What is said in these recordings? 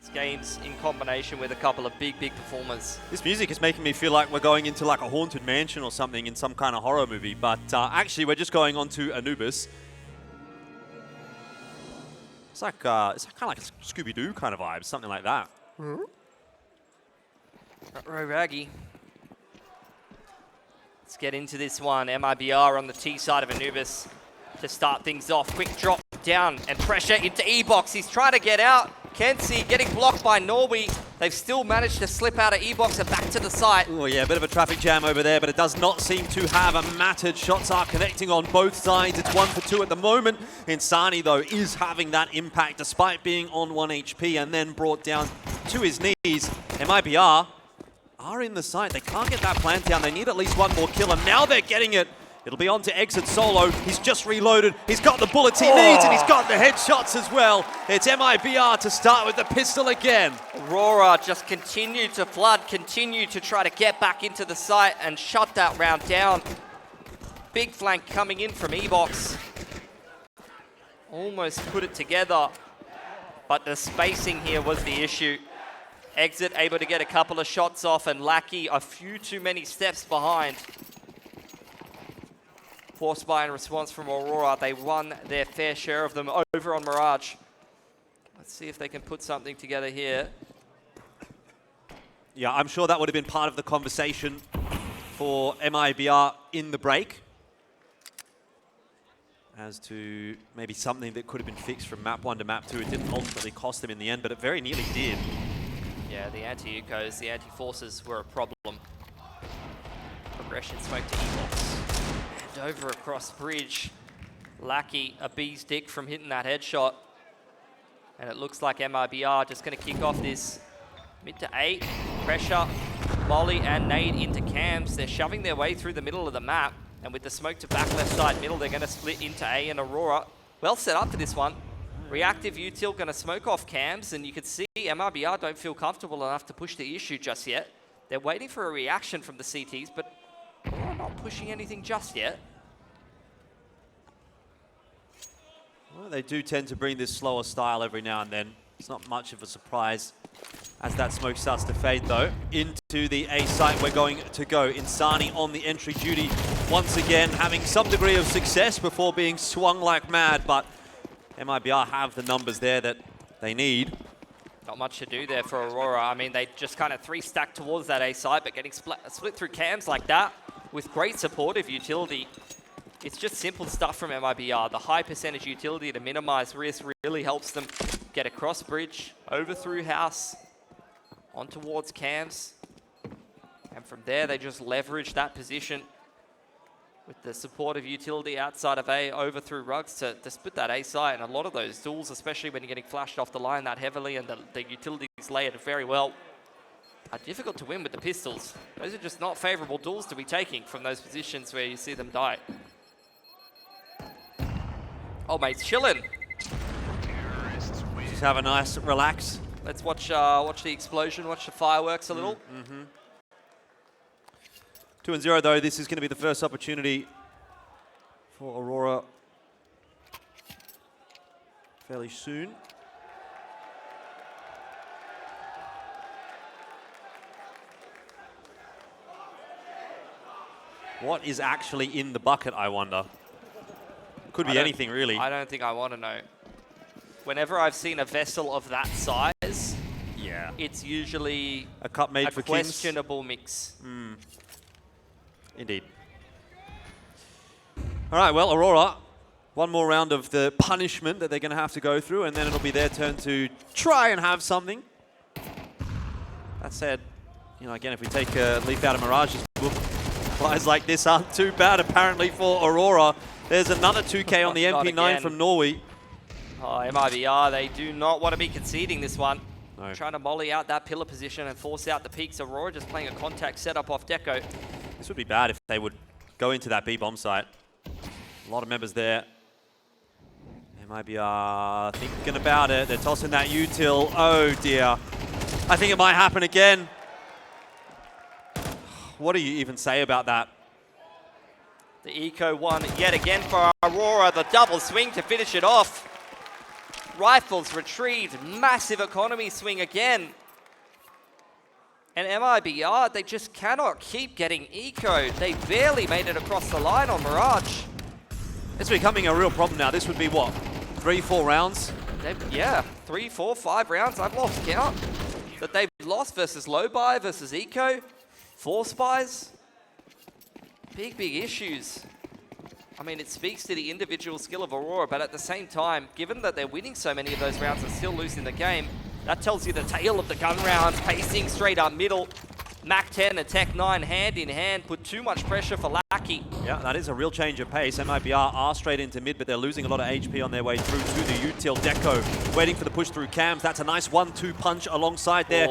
Games in combination with a couple of big performers. This music is making me feel like we're going into like a haunted mansion or something in some kind of horror movie, but actually we're just going on to Anubis. It's like kind of like a Scooby-Doo kind of vibe, something like that. Row Raggy. Let's get into this one. MIBR on the T side of Anubis to start things off. Quick drop down and pressure into E-Box. He's trying to get out. Kenzie getting blocked by Norwi. They've still managed to slip out of E-Box and back to the site. Oh yeah, a bit of a traffic jam over there, but it does not seem to have a mattered. Shots are connecting on both sides. It's 1 for 2 at the moment. Insani, though, is having that impact despite being on 1 HP and then brought down to his knees. MIBR are in the site. They can't get that plant down. They need at least one more kill, and now they're getting it. It'll be on to exit solo. He's just reloaded. He's got the bullets he needs, and he's got the headshots as well. It's MIBR to start with the pistol again. Aurora just continued to flood, continued to try to get back into the site and shut that round down. Big flank coming in from E-Box. Almost put it together, but the spacing here was the issue. Exit able to get a couple of shots off, and Lackey a few too many steps behind. Force buy in response from Aurora. They won their fair share of them over on Mirage. Let's see if they can put something together here. Yeah, I'm sure that would have been part of the conversation for MIBR in the break, as to maybe something that could have been fixed from map 1 to map 2. It didn't ultimately cost them in the end, but it very nearly did. Yeah, the anti-ecos, the anti-forces were a problem. Progression smoke to E-Box. And over across bridge. Lackey, a bee's dick from hitting that headshot. And it looks like MIBR just going to kick off this mid to 8. Pressure, molly and nade into cams. They're shoving their way through the middle of the map. And with the smoke to back left side middle, they're going to split into A and Aurora. Well set up for this one. Reactive util going to smoke off cams, and you can see MIBR don't feel comfortable enough to push the issue just yet. They're waiting for a reaction from the CTs, but they're not pushing anything just yet. Well, they do tend to bring this slower style every now and then. It's not much of a surprise as that smoke starts to fade, though. Into the A site we're going to go. Insani on the entry duty once again, having some degree of success before being swung like mad, but MIBR have the numbers there that they need. Not much to do there for Aurora. I mean, they just kind of 3-stack towards that A site, but getting split through cams like that with great supportive utility. It's just simple stuff from MIBR. The high percentage utility to minimize risk really helps them get across bridge, over through house, on towards cams. And from there, they just leverage that position with the supportive utility outside of A, over through rugs to split that A site. And a lot of those duels, especially when you're getting flashed off the line that heavily and the utilities layered very well, are difficult to win with the pistols. Those are just not favorable duels to be taking from those positions where you see them die. Oh, mate's chilling. Just have a nice relax. Let's watch the explosion, watch the fireworks a little. 2-0 though, this is going to be the first opportunity for Aurora fairly soon. What is actually in the bucket, I wonder? Could be anything, really. I don't think I want to know. Whenever I've seen a vessel of that size, yeah, it's usually a cup made for questionable mix. Indeed. All right, well, Aurora, one more round of the punishment that they're going to have to go through, and then it'll be their turn to try and have something. That said, you know, again, if we take a leaf out of Mirage's book, flies like this aren't too bad, apparently, for Aurora. There's another 2K on the MP9 from Norwi. Oh, MIBR, they do not want to be conceding this one. No. Trying to molly out that pillar position and force out the peaks. Aurora just playing a contact setup off Deco. This would be bad if they would go into that B bomb site. A lot of members there. MIBR thinking about it. They're tossing that util. Oh dear. I think it might happen again. What do you even say about that? The Eco one yet again for Aurora. The double swing to finish it off. rifles retrieved. Massive economy swing again. And MIBR, they just cannot keep getting ecoed. They barely made it across the line on Mirage. It's becoming a real problem now. This would be what? 3-4 rounds? Yeah, 3, 4, 5 rounds. I've lost count. That they've lost versus low buy, versus eco. 4 spies. Big issues. I mean, it speaks to the individual skill of Aurora, but at the same time, given that they're winning so many of those rounds and still losing the game, that tells you the tail of the gun rounds, pacing straight up middle. Mac 10 and Tech 9 hand in hand, put too much pressure for Lackey. Yeah, that is a real change of pace. MIBR are straight into mid, but they're losing a lot of HP on their way through to the util. Deco waiting for the push through cams. That's a nice 1-2 punch alongside there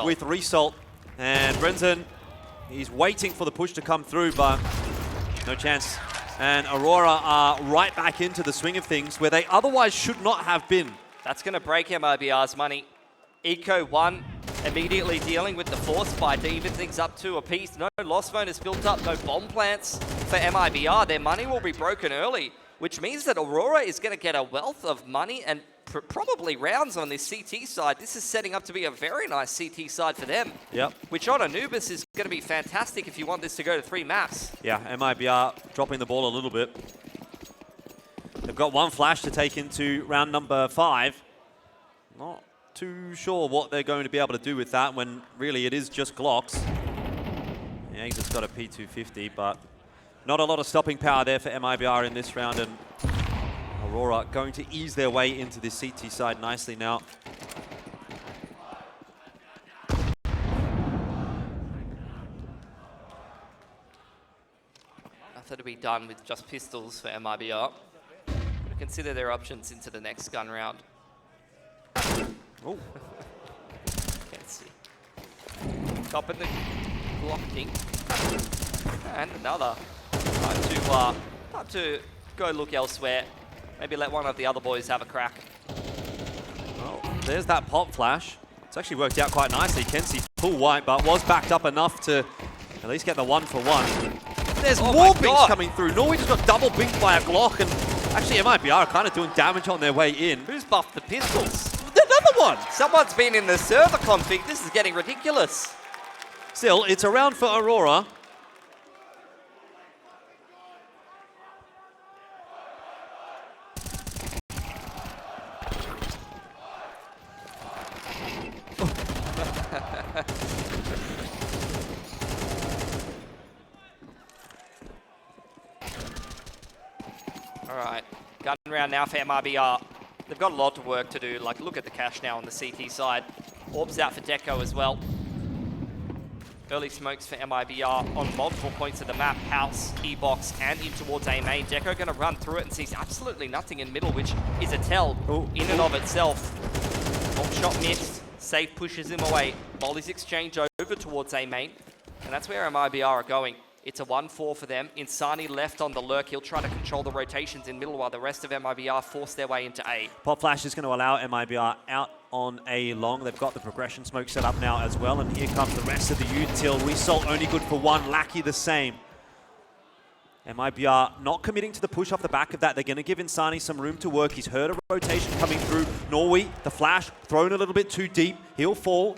with Result. And Brenton, he's waiting for the push to come through, but no chance. And Aurora are right back into the swing of things where they otherwise should not have been. That's going to break MIBR's money. Eco 1 immediately dealing with the force spy to even things up 2 apiece. No loss bonus built up, no bomb plants for MIBR. Their money will be broken early, which means that Aurora is going to get a wealth of money and probably rounds on this CT side. This is setting up to be a very nice CT side for them. Yep. Which on Anubis is going to be fantastic if you want this to go to 3 maps. Yeah, MIBR dropping the ball a little bit. They've got 1 flash to take into round number 5. Not too sure what they're going to be able to do with that when really it is just Glocks. Yeah, he's just got a P250, but not a lot of stopping power there for MIBR in this round, and Aurora going to ease their way into this CT side nicely now. Nothing to be done with just pistols for MIBR. Consider their options into the next gun round. Oh. Can't see. Top of the blocking. And another. Time to go look elsewhere. Maybe let one of the other boys have a crack. Well, there's that pop flash. It's actually worked out quite nicely. Kenzie full white, but was backed up enough to at least get the 1-for-1. There's more binks coming through. Norwi just got double binked by a Glock, and actually MIBR are kind of doing damage on their way in. Who's buffed the pistols? Another one! Someone's been in the server config. This is getting ridiculous. Still, it's a round for Aurora. All right, gun round now for MIBR. They've got a lot of work to do. Like, look at the cash now on the CT side. Orbs out for Deco as well. Early smokes for MIBR on multiple points of the map. House, E-box, and in towards A main. Deco going to run through it and sees absolutely nothing in middle, which is a tell in and of itself. Bomb shot missed. Safe pushes him away. Molly's exchange over towards A main. And that's where MIBR are going. It's a 1-4 for them. Insani left on the lurk. He'll try to control the rotations in middle while the rest of MIBR force their way into A. Pop flash is going to allow MIBR out on A long. They've got the progression smoke set up now as well. And here comes the rest of the util. Result only good for 1. Lackey the same. MIBR not committing to the push off the back of that. They're going to give Insani some room to work. He's heard a rotation coming through. Norwi, the flash, thrown a little bit too deep. He'll fall.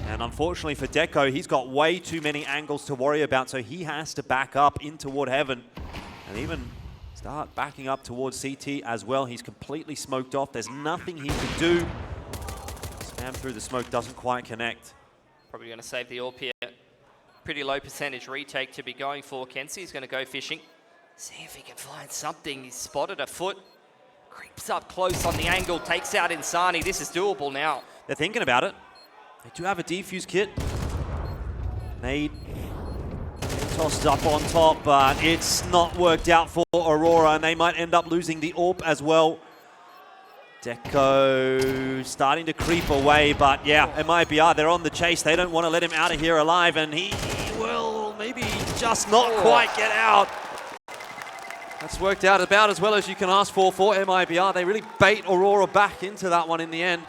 And unfortunately for Deco, he's got way too many angles to worry about, so he has to back up in toward heaven and even start backing up towards CT as well. He's completely smoked off. There's nothing he can do. Spam through the smoke doesn't quite connect. Probably going to save the AWP here. Pretty low percentage retake to be going for. Kensey's going to go fishing. See if he can find something. He's spotted a foot. Creeps up close on the angle. Takes out Insani. This is doable now. They're thinking about it. They do have a defuse kit. Nade tossed up on top, but it's not worked out for Aurora, and they might end up losing the AWP as well. Deco starting to creep away, but yeah, MIBR, they're on the chase. They don't want to let him out of here alive, and he will maybe just not quite get out. That's worked out about as well as you can ask for MIBR. They really bait Aurora back into that one in the end.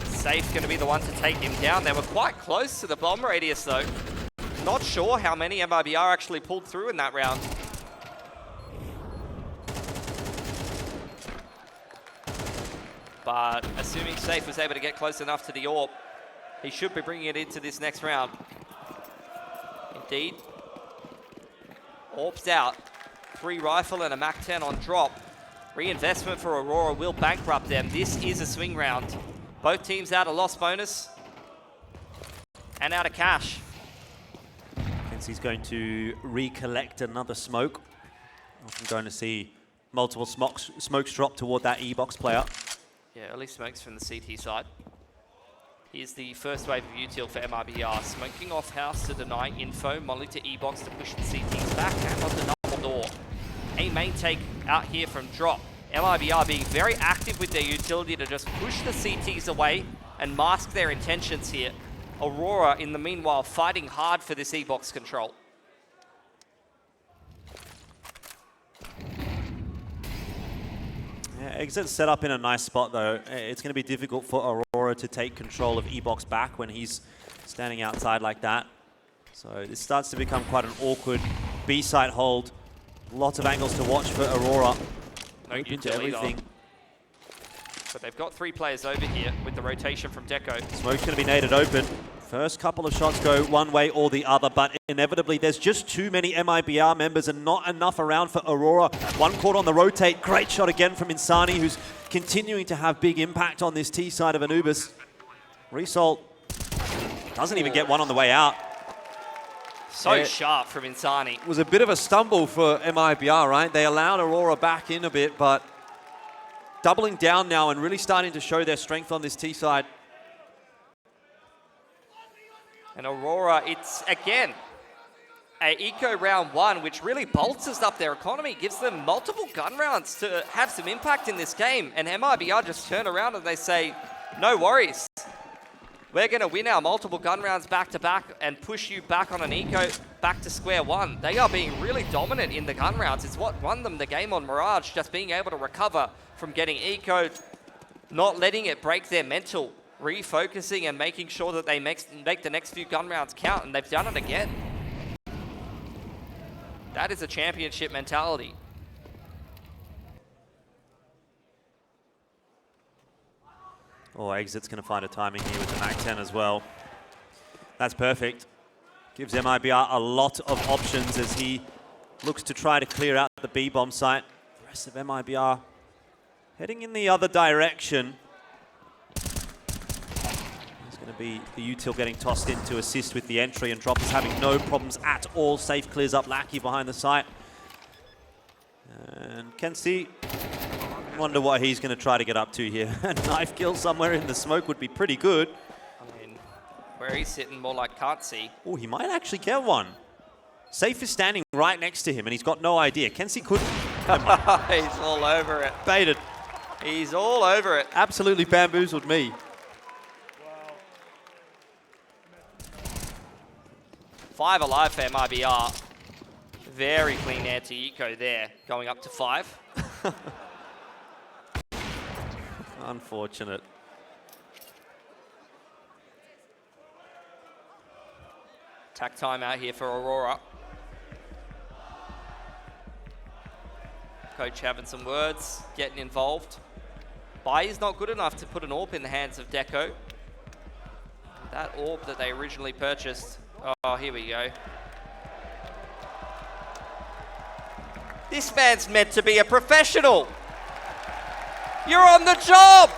Safe going to be the one to take him down. They were quite close to the bomb radius though. Not sure how many MIBR actually pulled through in that round. but assuming Safe was able to get close enough to the AWP, he should be bringing it into this next round. Indeed. AWP's out. 3 rifle and a MAC-10 on drop. Reinvestment for Aurora will bankrupt them. This is a swing round. Both teams out of loss bonus and out of cash. He's going to recollect another smoke. I'm going to see multiple smokes drop toward that E-box player. Yeah, early smokes from the CT side. Here's the first wave of util for MIBR. Smoking off house to deny info. Molly to E-box to push the CTs back and on the double door. A main take out here from drop. MIBR being very active with their utility to just push the CTs away and mask their intentions here. Aurora, in the meanwhile, fighting hard for this E-box control. Yeah, Exit's set up in a nice spot, though. It's going to be difficult for Aurora to take control of E-box back when he's standing outside like that. So this starts to become quite an awkward B-side hold. Lots of angles to watch for Aurora. No utility everything. But they've got 3 players over here with the rotation from Deco. Smoke's going to be naded open. First couple of shots go one way or the other, but inevitably there's just too many MIBR members and not enough around for Aurora. One caught on the rotate. Great shot again from Insani, who's continuing to have big impact on this T side of Anubis. Result doesn't even get one on the way out. So sharp from Insani. It was a bit of a stumble for MIBR, right? They allowed Aurora back in a bit, but doubling down now and really starting to show their strength on this T side. And Aurora, it's again a eco round 1, which really bolsters up their economy, gives them multiple gun rounds to have some impact in this game. And MIBR just turn around and they say, no worries. We're going to win our multiple gun rounds back to back and push you back on an eco back to square one. They are being really dominant in the gun rounds. It's what won them the game on Mirage, just being able to recover from getting eco'd, not letting it break their mental, refocusing and making sure that they make the next few gun rounds count, and they've done it again. That is a championship mentality. Oh, Exit's going to find a timing here with the MAC-10 as well. That's perfect. Gives MIBR a lot of options as he looks to try to clear out the B-bomb site. The rest of MIBR heading in the other direction. There's going to be the util getting tossed in to assist with the entry, and Drop is having no problems at all. Safe clears up Lackey behind the site. And Kenzie, wonder what he's going to try to get up to here. A knife kill somewhere in the smoke would be pretty good. I mean, where he's sitting, more like can't see. Oh, he might actually get one. Safe is standing right next to him, and he's got no idea. Kenzie couldn't. He's all over it. Baited. He's all over it. Absolutely bamboozled me. Wow. 5 alive for MIBR. Very clean anti-eco there, going up to 5. Unfortunate. Attack time out here for Aurora. Coach having some words, getting involved. Is not good enough to put an AWP in the hands of Deco. That AWP that they originally purchased. Oh, here we go. This man's meant to be a professional. You're on the job.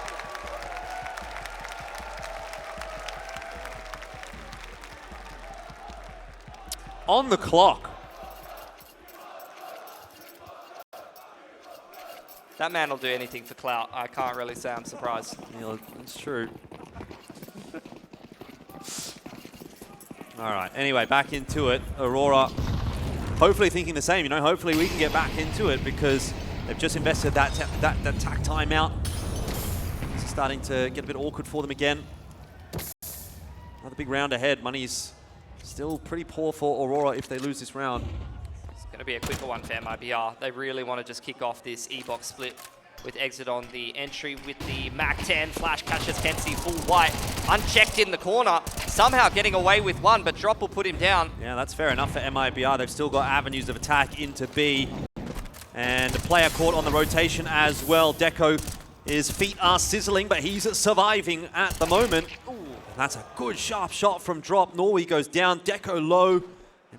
On the clock. That man will do anything for clout. I can't really say I'm surprised. Yeah, that's true. All right, anyway, back into it. Aurora hopefully thinking the same, you know, hopefully we can get back into it because they've just invested that tack timeout. It's starting to get a bit awkward for them again. Another big round ahead. Money's still pretty poor for Aurora if they lose this round. It's going to be a quicker one for MIBR. They really want to just kick off this E-box split with Exit on the entry with the MAC-10. Flash catches Kenzie full white. Unchecked in the corner. Somehow getting away with one, but Drop will put him down. Yeah, that's fair enough for MIBR. They've still got avenues of attack into B. And the player caught on the rotation as well. Deco His feet are sizzling, but he's surviving at the moment. Ooh, that's a good sharp shot from Drop. Norwi goes down, Deco low.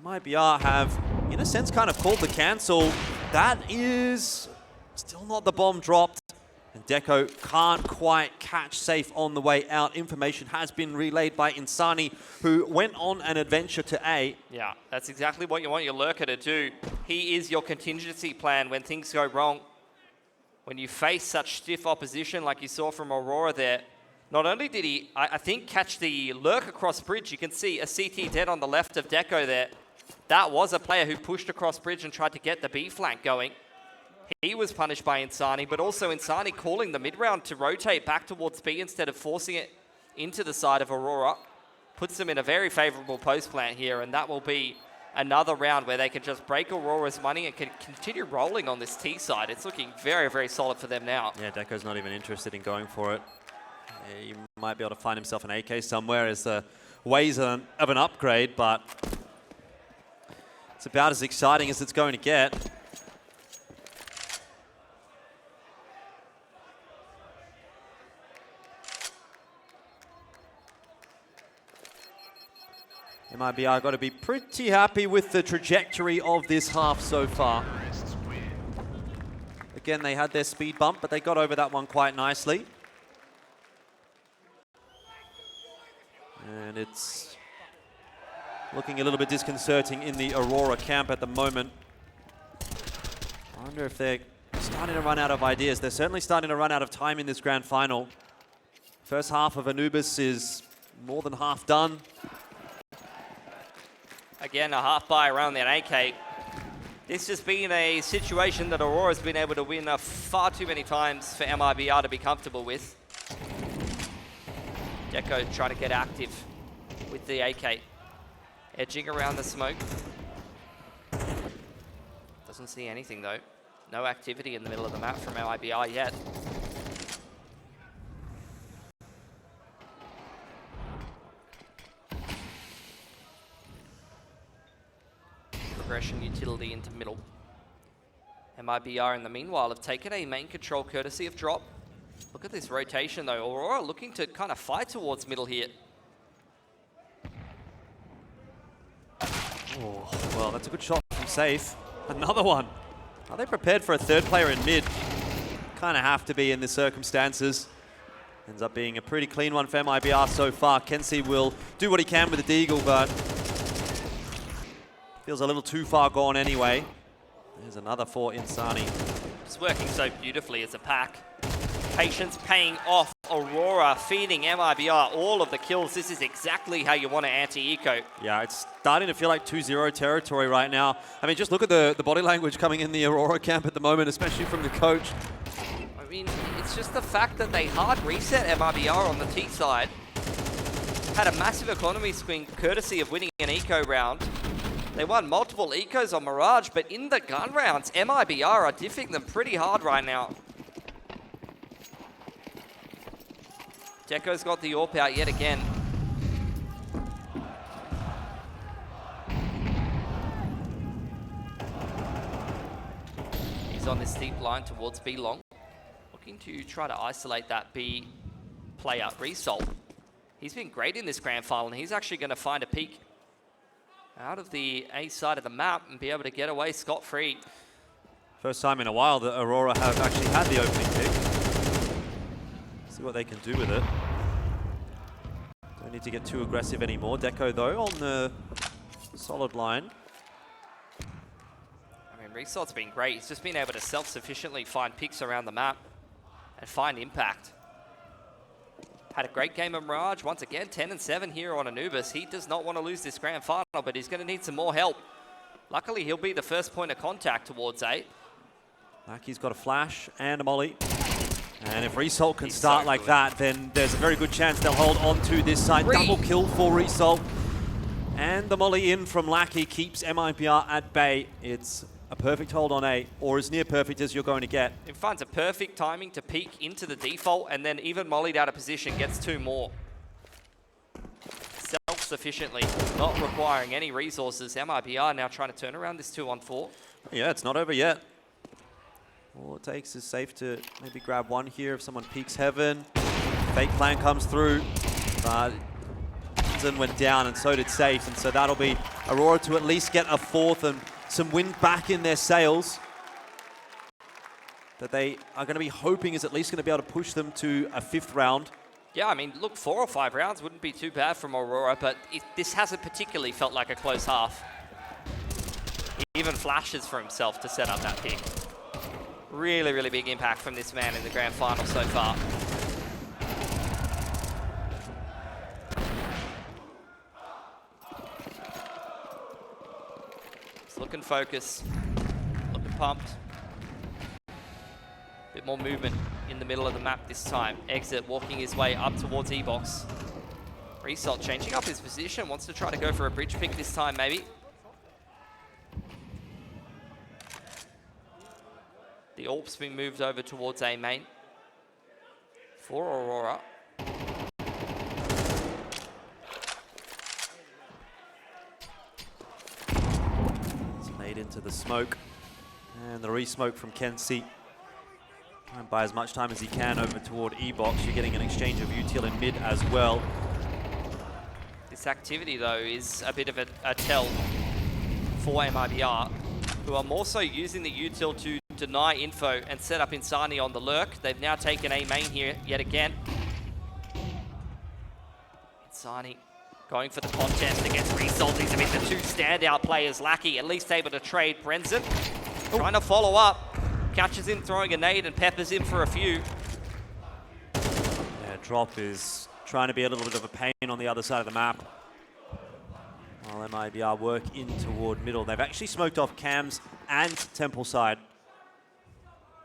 MIBR have, in a sense, kind of called the cancel. That is still not the bomb dropped. And Deco can't quite catch safe on the way out. Information has been relayed by Insani, who went on an adventure to A. Yeah, that's exactly what you want your lurker to do. He is your contingency plan when things go wrong. When you face such stiff opposition like you saw from Aurora there, not only did he, I think, catch the lurk across bridge, you can see a CT dead on the left of Deco there. That was a player who pushed across bridge and tried to get the B flank going. He was punished by Insani, but also Insani calling the mid-round to rotate back towards B instead of forcing it into the side of Aurora. Puts them in a very favorable post plant here, and that will be another round where they can just break Aurora's money and can continue rolling on this T side. It's looking very, very solid for them now. Yeah, Deco's not even interested in going for it. Yeah, he might be able to find himself an AK somewhere as the ways of an upgrade, but it's about as exciting as it's going to get. MIBR got to be pretty happy with the trajectory of this half so far. Again, they had their speed bump, but they got over that one quite nicely. And it's looking a little bit disconcerting in the Aurora camp at the moment. I wonder if they're starting to run out of ideas. They're certainly starting to run out of time in this grand final. First half of Anubis is more than half done. Again, a half buy around that AK. This has been a situation that Aurora's been able to win far too many times for MIBR to be comfortable with. Deco trying to get active with the AK. Edging around the smoke. Doesn't see anything though. No activity in the middle of the map from MIBR yet. Progression utility into middle. MIBR in the meanwhile have taken a main control courtesy of Drop. Look at this rotation though. Aurora looking to kind of fight towards middle here. Oh, well, that's a good shot from safe. Another one. Are they prepared for a third player in mid? Kind of have to be in the circumstances. Ends up being a pretty clean one for MIBR so far. Kenzie will do what he can with the Deagle, but feels a little too far gone anyway. There's another for Insani. It's working so beautifully as a pack. Patience paying off. Aurora feeding MIBR all of the kills. This is exactly how you want to anti-eco. Yeah, it's starting to feel like 2-0 territory right now. I mean, just look at the body language coming in the Aurora camp at the moment, especially from the coach. I mean, it's just the fact that they hard reset MIBR on the T side. Had a massive economy swing courtesy of winning an eco round. They won multiple ecos on Mirage, but in the gun rounds, MIBR are diffing them pretty hard right now. Deco's got the AWP out yet again. He's on this steep line towards B long. Looking to try to isolate that B player, Result. He's been great in this grand final, and he's actually going to find a peek out of the A side of the map and be able to get away scot-free. First time in a while that Aurora have actually had the opening pick. See what they can do with it. Don't need to get too aggressive anymore. Deco, though, on the solid line. I mean, Result's been great. He's just been able to self-sufficiently find picks around the map and find impact. Had a great game of Mirage. Once again, 10-7 here on Anubis. He does not want to lose this grand final, but he's going to need some more help. Luckily, he'll be the first point of contact towards A. Lackey's got a flash and a molly. And if Result can start like that, then there's a very good chance they'll hold on to this side. Double kill for Result. And the molly in from Lackey keeps MIBR at bay. It's a perfect hold on A, or as near perfect as you're going to get. It finds a perfect timing to peek into the default, and then even mollied out of position, gets two more. Self-sufficiently, not requiring any resources. MIBR now trying to turn around this 2-on-4. Yeah, it's not over yet. All it takes is safe to maybe grab one here if someone peeks heaven. Fake plan comes through, but Zin went down and so did safe, and so that'll be Aurora to at least get a fourth and some wind back in their sails that they are going to be hoping is at least going to be able to push them to a fifth round. Yeah, I mean, look, 4 or 5 rounds wouldn't be too bad from Aurora, but this hasn't particularly felt like a close half. He even flashes for himself to set up that pick. Really, really big impact from this man in the grand final so far. He's looking focused, looking pumped. Bit more movement in the middle of the map this time. Exit walking his way up towards E-Box. Result changing up his position, wants to try to go for a bridge pick this time maybe. The AWP's been moved over towards A main for Aurora. It's made into the smoke. And the re-smoke from Kenzie. Try and buy as much time as he can over toward E-Box. You're getting an exchange of util in mid as well. This activity, though, is a bit of a tell for MIBR, who are more so using the util to deny info and set up Insani on the lurk. They've now taken A main here yet again. Insani going for the contest against Result. These have been the two standout players. Lackey at least able to trade. Brenzen trying to follow up. Catches him throwing a nade and peppers him for a few. Yeah, Drop is trying to be a little bit of a pain on the other side of the map. While MIBR work in toward middle. They've actually smoked off Cams and Temple side.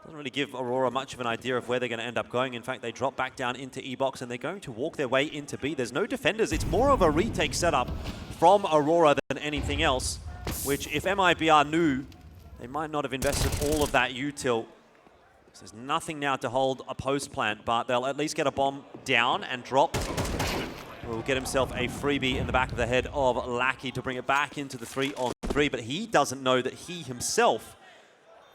Doesn't really give Aurora much of an idea of where they're going to end up going. In fact, they drop back down into E-Box and they're going to walk their way into B. There's no defenders. It's more of a retake setup from Aurora than anything else, which if MIBR knew, they might not have invested all of that util. There's nothing now to hold a post plant, but they'll at least get a bomb down and Drop will get himself a freebie in the back of the head of Lackey to bring it back into the 3-on-3, but he doesn't know that he himself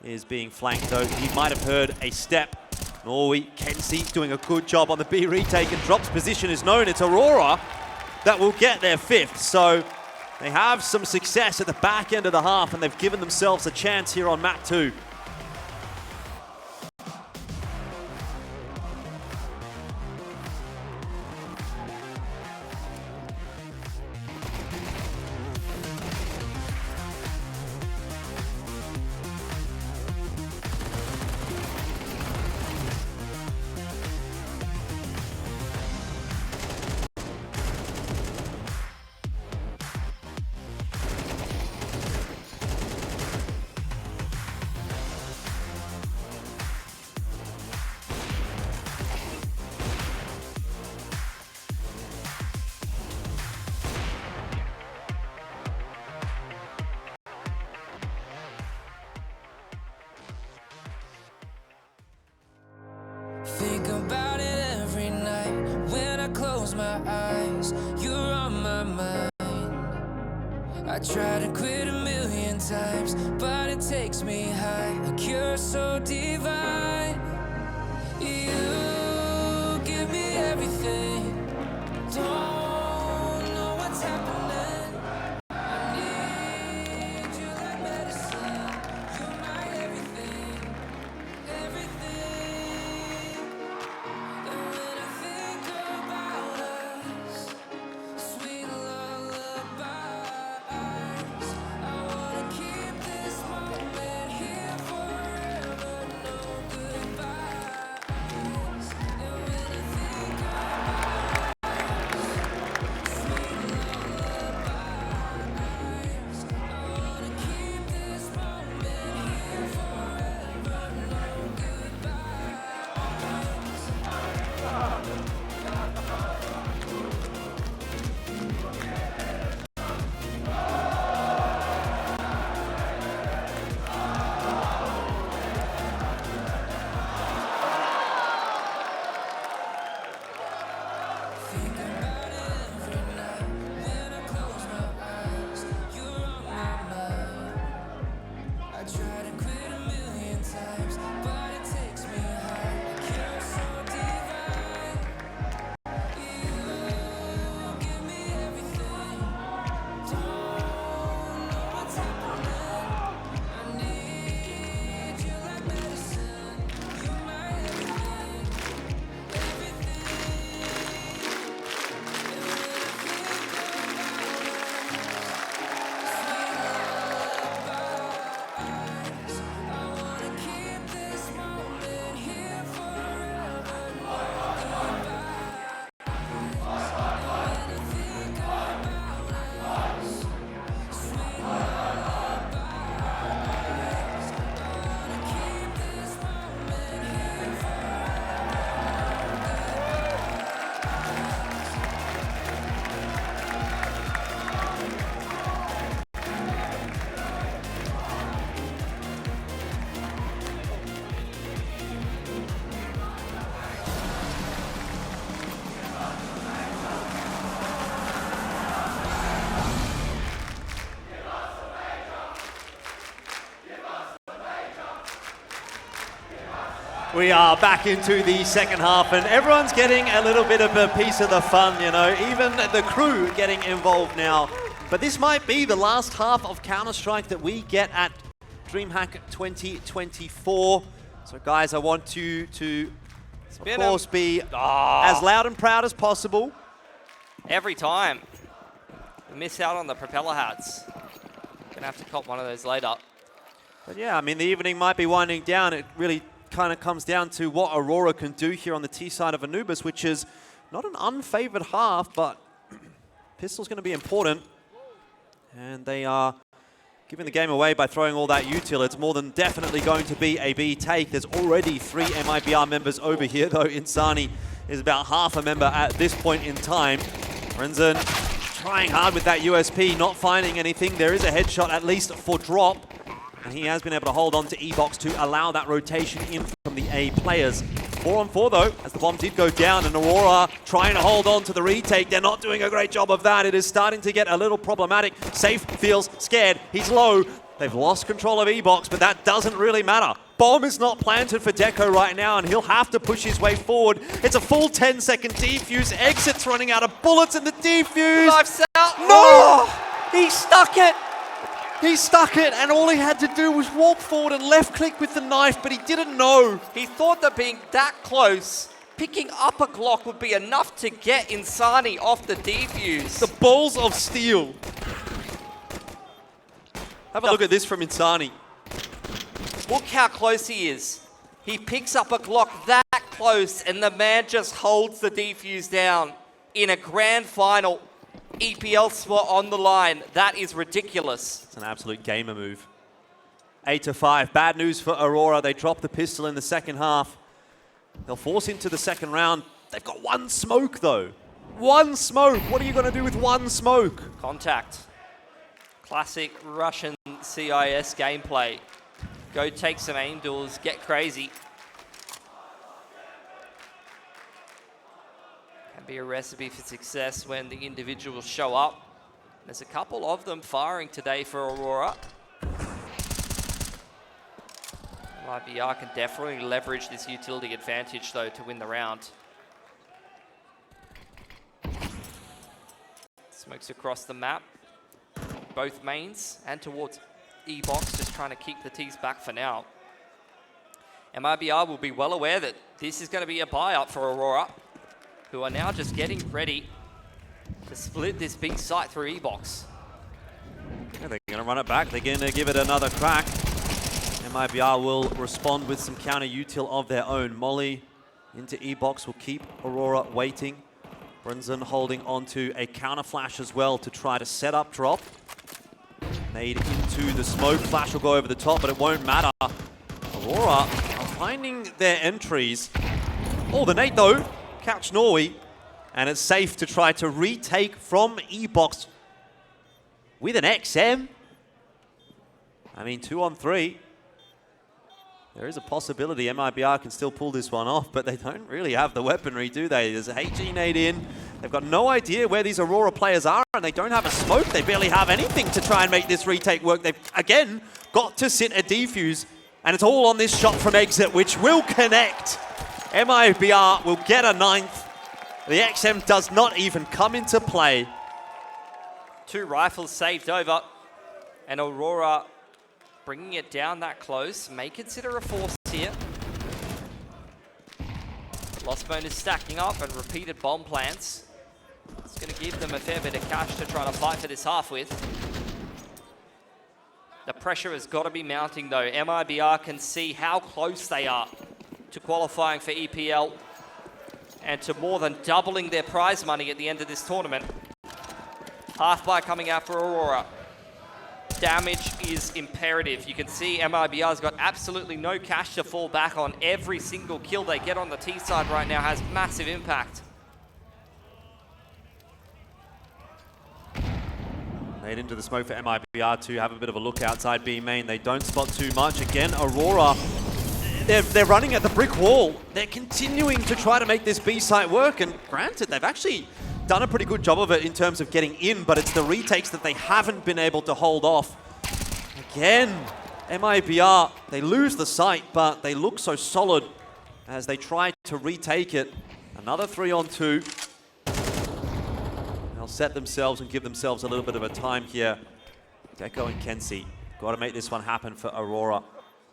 is being flanked, though. He might have heard a step. Norwi, Kenzie's doing a good job on the B retake, and Drop's position is known. It's Aurora that will get their fifth. So they have some success at the back end of the half, and they've given themselves a chance here on map 2. Think about it every night when I close my eyes. You're on my mind. I try to quit a million times, but it takes me high. Like you're so divine. You give me everything. Don't know what's happening. I need you like medicine. You're my everything. Everything. And when I think about us, sweet lullabies, I wanna keep this moment here forever. No goodbyes. We are back into the second half, and everyone's getting a little bit of a piece of the fun, you know, even the crew getting involved now. But this might be the last half of Counter-Strike that we get at DreamHack 2024. So guys, I want you to, of course, be as loud and proud as possible. Every time. We miss out on the propeller hats. Gonna have to cop one of those later. But yeah, I mean, the evening might be winding down. It really kind of comes down to what Aurora can do here on the T side of Anubis, which is not an unfavored half, but pistol's going to be important. And they are giving the game away by throwing all that util. It's more than definitely going to be a B take. There's already 3 MIBR members over here, though Insani is about half a member at this point in time. Renzen trying hard with that USP, not finding anything. There is a headshot at least for drop. And he has been able to hold on to E-Box to allow that rotation in from the A players. 4 on 4 though, as the bomb did go down, and Aurora trying to hold on to the retake. They're not doing a great job of that. It is starting to get a little problematic. Safe feels scared. He's low. They've lost control of E-Box, but that doesn't really matter. Bomb is not planted for Deco right now, and he'll have to push his way forward. It's a full 10-second defuse. Exit's running out of bullets in the defuse. Knife's out. No! He stuck it! He stuck it, and all he had to do was walk forward and left-click with the knife, but he didn't know. He thought that being that close, picking up a Glock would be enough to get Insani off the defuse. The balls of steel. Have a look at this from Insani. Look how close he is. He picks up a Glock that close, and the man just holds the defuse down in a grand final. EPL spot on the line. That is ridiculous. It's an absolute gamer move. 8-5. Bad news for Aurora. They drop the pistol in the second half. They'll force into the second round. They've got 1 smoke, though. 1 smoke. What are you going to do with 1 smoke? Contact. Classic Russian CIS gameplay. Go take some aim duels. Get crazy. Be a recipe for success when the individuals show up. There's a couple of them firing today for Aurora. MIBR can definitely leverage this utility advantage though to win the round. Smokes across the map, both mains and towards E-Box, just trying to keep the T's back for now. MIBR will be well aware that this is going to be a buy-up for Aurora, who are now just getting ready to split this big site through E-Box. Yeah, they're going to run it back. They're going to give it another crack. MIBR will respond with some counter util of their own. Molly into E-Box will keep Aurora waiting. Brunson holding onto a counter flash as well to try to set up drop. Nade into the smoke. Flash will go over the top, but it won't matter. Aurora are finding their entries. Oh, the nade though. Catch Norwi, and it's safe to try to retake from E-Box with an XM. I mean, 2 on 3. There is a possibility MIBR can still pull this one off, but they don't really have the weaponry, do they? There's a HE nade in. They've got no idea where these Aurora players are, and they don't have a smoke. They barely have anything to try and make this retake work. They've, again, got to sit a defuse, and it's all on this shot from exit, which will connect. MIBR will get a 9th. The XM does not even come into play. 2 rifles saved over, and Aurora bringing it down that close may consider a force here. Lost bonus stacking up and repeated bomb plants. It's going to give them a fair bit of cash to try to fight for this half with. The pressure has got to be mounting though. MIBR can see how close they are to qualifying for EPL and to more than doubling their prize money at the end of this tournament. Half buy coming out for Aurora. Damage is imperative. You can see MIBR's got absolutely no cash to fall back on. Every single kill they get on the T side right now has massive impact. Made into the smoke for MIBR to have a bit of a look outside B main. They don't spot too much. Again, Aurora, they're running at the brick wall. They're continuing to try to make this B site work, and granted, they've actually done a pretty good job of it in terms of getting in, but it's the retakes that they haven't been able to hold off. Again, MIBR, they lose the site, but they look so solid as they try to retake it. Another 3-on-2. They'll set themselves and give themselves a little bit of a time here. Deco and Kenzie, got to make this one happen for Aurora.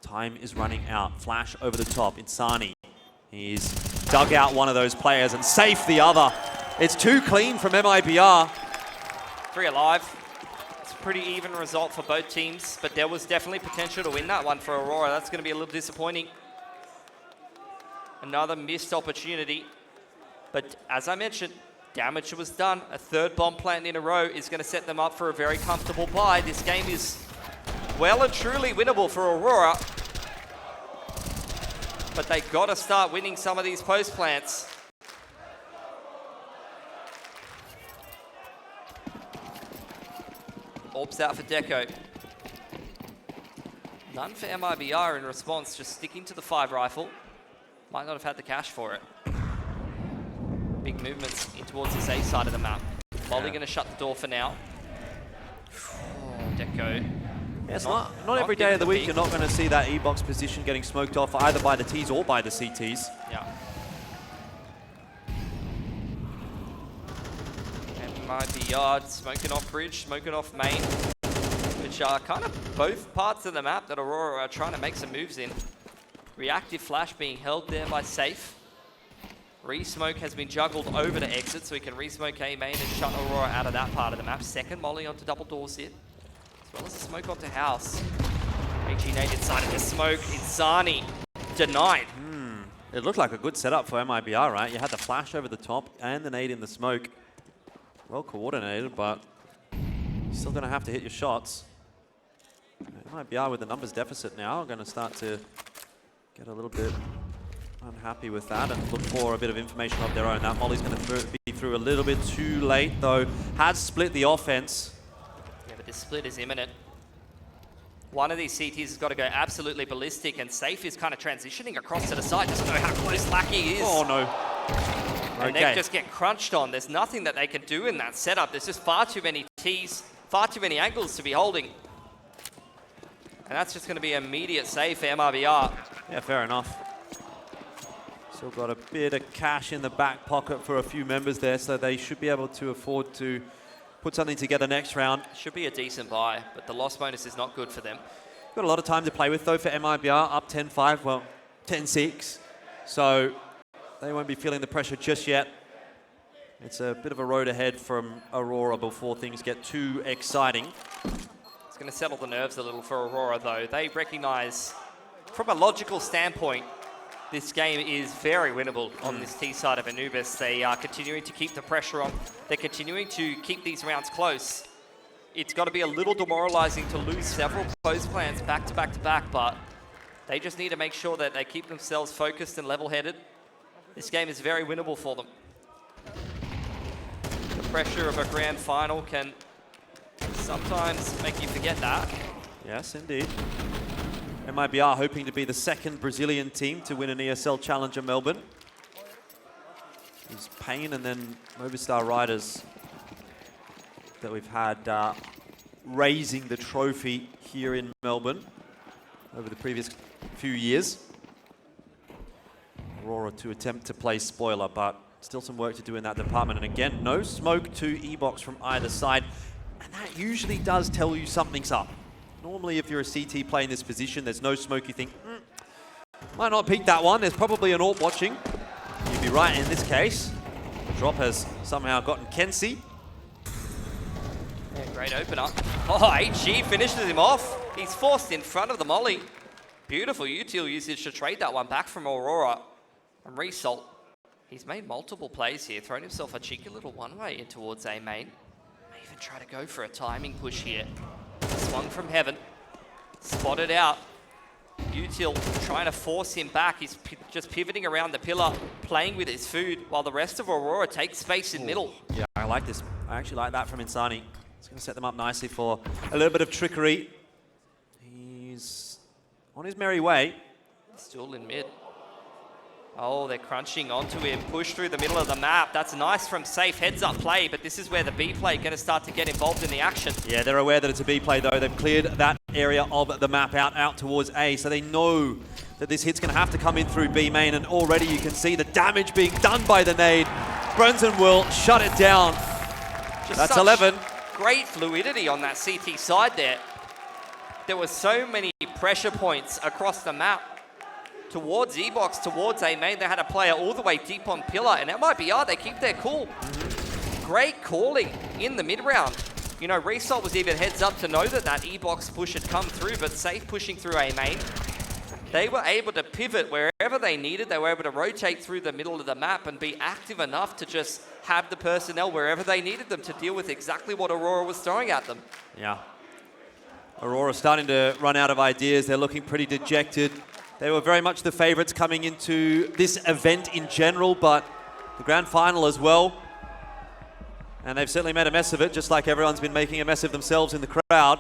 Time is running out. Flash over the top. Insani, he's dug out one of those players and safe the other. It's too clean from MIBR. 3 alive. It's a pretty even result for both teams, but there was definitely potential to win that one for Aurora. That's going to be a little disappointing. Another missed opportunity. But as I mentioned, damage was done. A 3rd bomb plant in a row is going to set them up for a very comfortable bye. This game is well and truly winnable for Aurora. But they got to start winning some of these post plants. Orbs out for Deco. None for MIBR in response, just sticking to the 5 rifle. Might not have had the cash for it. Big movements in towards this A side of the map. Molly going to shut the door for now. Oh, Deco. Yeah, it's not every day of the week you're not going to see that E-box position getting smoked off either by the Ts or by the CTs. Yeah. MIBR smoking off bridge, smoking off main, which are kind of both parts of the map that Aurora are trying to make some moves in. Reactive flash being held there by Safe. Re-smoke has been juggled over to exit, so we can re-smoke A main and shut Aurora out of that part of the map. Second molly onto double doors here, as well as a smoke onto house. HG nade inside of the smoke. Insani denied. It looked like a good setup for MIBR, right? You had the flash over the top and the nade in the smoke. Well coordinated, but you're still going to have to hit your shots. MIBR with the numbers deficit now are going to start to get a little bit unhappy with that and look for a bit of information of their own. That molly's going to be through a little bit too late, though. Has split the offense. Yeah, but this split is imminent. One of these CTs has got to go absolutely ballistic, and Safe is kind of transitioning across to the side. Doesn't know how close Lackey is. Oh, no. And they just get crunched on. There's nothing that they can do in that setup. There's just far too many Ts, far too many angles to be holding. And that's just going to be immediate save for MIBR. Yeah, fair enough. Still got a bit of cash in the back pocket for a few members there, so they should be able to afford to put something together next round. Should be a decent buy, but the loss bonus is not good for them. Got a lot of time to play with, though, for MIBR. Up 10-5, well, 10-6. So they won't be feeling the pressure just yet. It's a bit of a road ahead from Aurora before things get too exciting. It's going to settle the nerves a little for Aurora, though. They recognize, from a logical standpoint, this game is very winnable on this T side of Anubis. They are continuing to keep the pressure on. They're continuing to keep these rounds close. It's got to be a little demoralizing to lose several post plans back to back to back, but they just need to make sure that they keep themselves focused and level-headed. This game is very winnable for them. The pressure of a grand final can sometimes make you forget that. Yes, indeed. MIBR hoping to be the second Brazilian team to win an ESL Challenger Melbourne. It's Pain and then Movistar Riders that we've had raising the trophy here in Melbourne over the previous few years. Aurora to attempt to play spoiler, but still some work to do in that department. And again, no smoke to E-box from either side. And that usually does tell you something's up. Normally, if you're a CT playing this position, there's no smoke, you think, might not peek that one. There's probably an AWP watching. You'd be right in this case. The drop has somehow gotten Kenzie. Yeah, great opener. Oh, HG finishes him off. He's forced in front of the molly. Beautiful util usage to trade that one back from Aurora. And Result, he's made multiple plays here, thrown himself a cheeky little one-way in towards A main. May even try to go for a timing push here. Swung from heaven, spotted out. Util trying to force him back. He's just pivoting around the pillar, playing with his food, while the rest of Aurora takes space in middle. Yeah, I like this. I actually like that from Insani. It's going to set them up nicely for a little bit of trickery. He's on his merry way. Still in mid. Oh, they're crunching onto him. Push through the middle of the map. That's nice from Safe. Heads up play, but this is where the B play going to start to get involved in the action. Yeah, they're aware that it's a B play, though. They've cleared that area of the map out towards A, so they know that this hit's going to have to come in through B main, and already you can see the damage being done by the nade. Brenton will shut it down. That's 11. Great fluidity on that CT side there. There were so many pressure points across the map towards E-Box, towards A main. They had a player all the way deep on pillar, and MIBR, they keep their cool. Great calling in the mid-round. You know, Result was even heads up to know that that E-Box push had come through, but safe pushing through A main. They were able to pivot wherever they needed. They were able to rotate through the middle of the map and be active enough to just have the personnel wherever they needed them to deal with exactly what Aurora was throwing at them. Yeah. Aurora starting to run out of ideas. They're looking pretty dejected. They were very much the favorites coming into this event in general, but the grand final as well. And they've certainly made a mess of it, just like everyone's been making a mess of themselves in the crowd.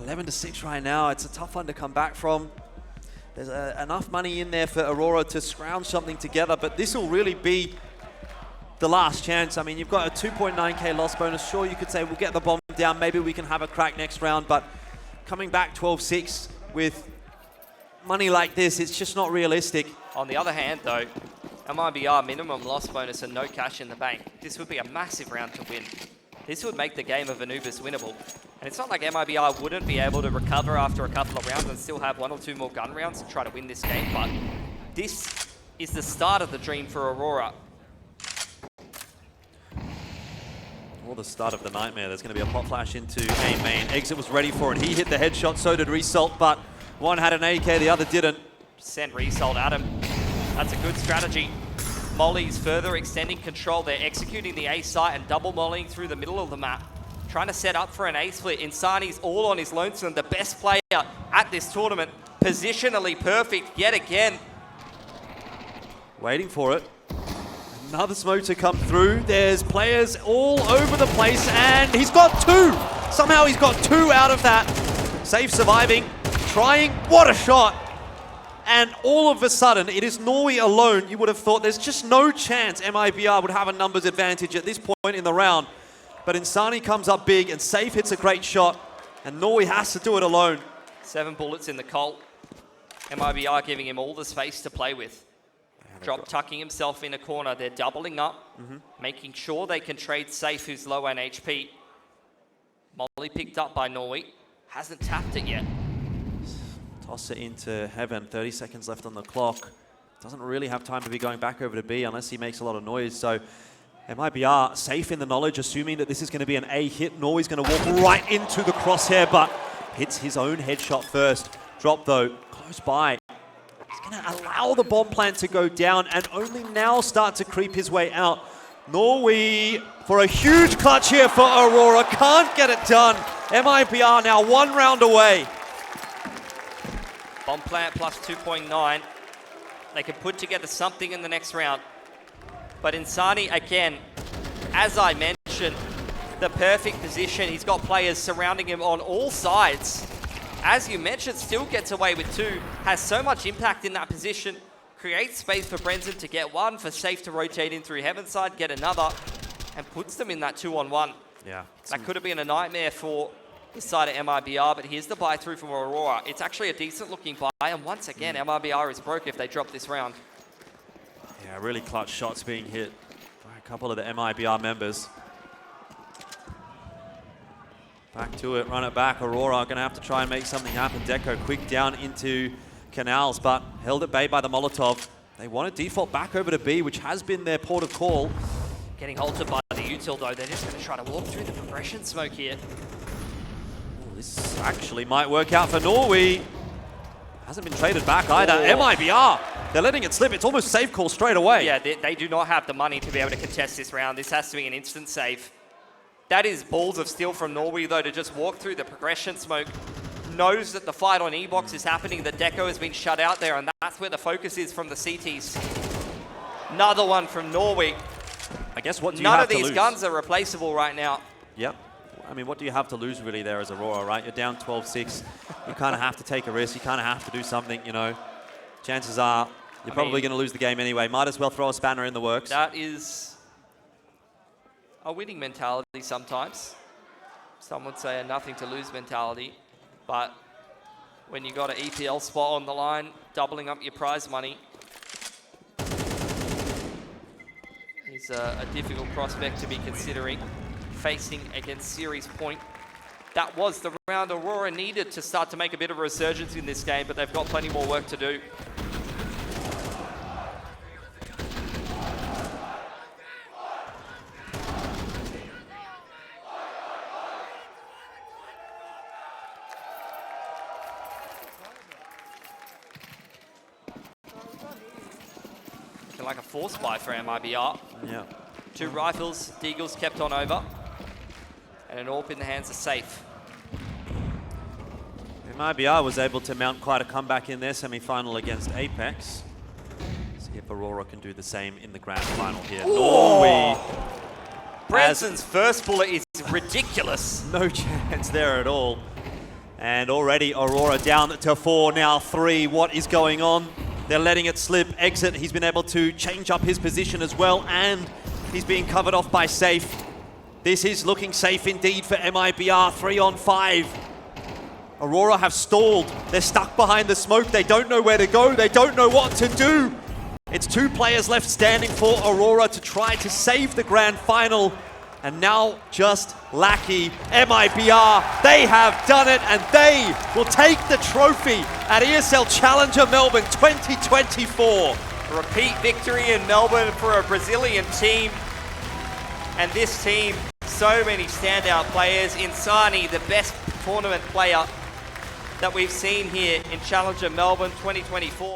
11-6 right now. It's a tough one to come back from. There's enough money in there for Aurora to scrounge something together, but this will really be the last chance. I mean, you've got a 2.9k loss bonus. Sure, you could say we'll get the bomb down. Maybe we can have a crack next round, but coming back 12-6 with money like this, it's just not realistic. On the other hand, though, MIBR minimum loss bonus and no cash in the bank. This would be a massive round to win. This would make the game of Anubis winnable. And it's not like MIBR wouldn't be able to recover after a couple of rounds and still have 1 or 2 more gun rounds to try to win this game, but this is the start of the dream for Aurora. Or the start of the nightmare. There's going to be a pop flash into A main. Exit was ready for it. He hit the headshot, so did Result, but one had an AK, the other didn't. Send Result at him. That's a good strategy. Molly's further extending control. They're executing the A site and double mollying through the middle of the map. Trying to set up for an A split. Insani's all on his lonesome. The best player at this tournament. Positionally perfect yet again. Waiting for it. Another smoke to come through. There's players all over the place, and he's got 2. Somehow he's got 2 out of that. Safe surviving. Trying. What a shot. And all of a sudden, it is Norwi alone. You would have thought there's just no chance MIBR would have a numbers advantage at this point in the round. But Insani comes up big, and Safe hits a great shot, and Norwi has to do it alone. 7 bullets in the Colt. MIBR giving him all the space to play with. Drop tucking himself in a corner. They're doubling up, making sure they can trade Safe, who's low on HP. Molly picked up by Norwi. Hasn't tapped it yet. Toss it into heaven. 30 seconds left on the clock. Doesn't really have time to be going back over to B unless he makes a lot of noise. So MIBR safe in the knowledge, assuming that this is going to be an A hit. Norwi's going to walk right into the crosshair, but hits his own headshot first. Drop though, close by. He's going to allow the bomb plant to go down and only now start to creep his way out. Norwi for a huge clutch here for Aurora. Can't get it done. MIBR now 1 round away. Bomb plant plus 2.9. They can put together something in the next round. But Insani, again, as I mentioned, the perfect position. He's got players surrounding him on all sides. As you mentioned, still gets away with 2. Has so much impact in that position. Creates space for Brenton to get 1, for Safe to rotate in through Heaven side, get another, and puts them in that 2-on-1. Yeah. That could have been a nightmare for this side of MIBR, but here's the buy through from Aurora. It's actually a decent looking buy, and once again, MIBR is broke if they drop this round. Yeah, really clutch shots being hit by a couple of the MIBR members. Back to it, run it back. Aurora going to have to try and make something happen. Deco quick down into Canals, but held at bay by the Molotov. They want to default back over to B, which has been their port of call. Getting halted by the util though. They're just going to try to walk through the progression smoke here. Ooh, this actually might work out for Norwi. Hasn't been traded back either. Oh. MIBR, they're letting it slip. It's almost save call straight away. Yeah, they do not have the money to be able to contest this round. This has to be an instant save. That is balls of steel from Norwi though, to just walk through the progression smoke. Knows that the fight on E-Box is happening, that Deco has been shut out there, and that's where the focus is from the CTs. Another one from Norwi. I guess what do you None have of to these lose? guns are replaceable right now. Yep. I mean, what do you have to lose really there as Aurora, right? You're down 12-6. You kind of have to take a risk. You kind of have to do something, you know. Chances are you're probably going to lose the game anyway. Might as well throw a spanner in the works. That is a winning mentality sometimes. Some would say a nothing to lose mentality. But when you got an EPL spot on the line, doubling up your prize money. He's a difficult prospect to be considering, facing against Series Point. That was the round Aurora needed to start to make a bit of a resurgence in this game, but they've got plenty more work to do. Like a force buy for MIBR. Yeah. 2 rifles, Deagles kept on over. And an AWP in the hands of Safe. MIBR was able to mount quite a comeback in their semi-final against Apex. See if Aurora can do the same in the grand final here. Norwi. Branson's first bullet is ridiculous. No chance there at all. And already Aurora down to 4, now 3. What is going on? They're letting it slip. Exit, he's been able to change up his position as well, and he's being covered off by Safe. This is looking safe indeed for MIBR, 3 on 5. Aurora have stalled. They're stuck behind the smoke. They don't know where to go. They don't know what to do. It's 2 players left standing for Aurora to try to save the grand final. And now just Lackey, MIBR, they have done it, and they will take the trophy at ESL Challenger Melbourne 2024. A repeat victory in Melbourne for a Brazilian team. And this team, so many standout players. Insani, the best tournament player that we've seen here in Challenger Melbourne 2024.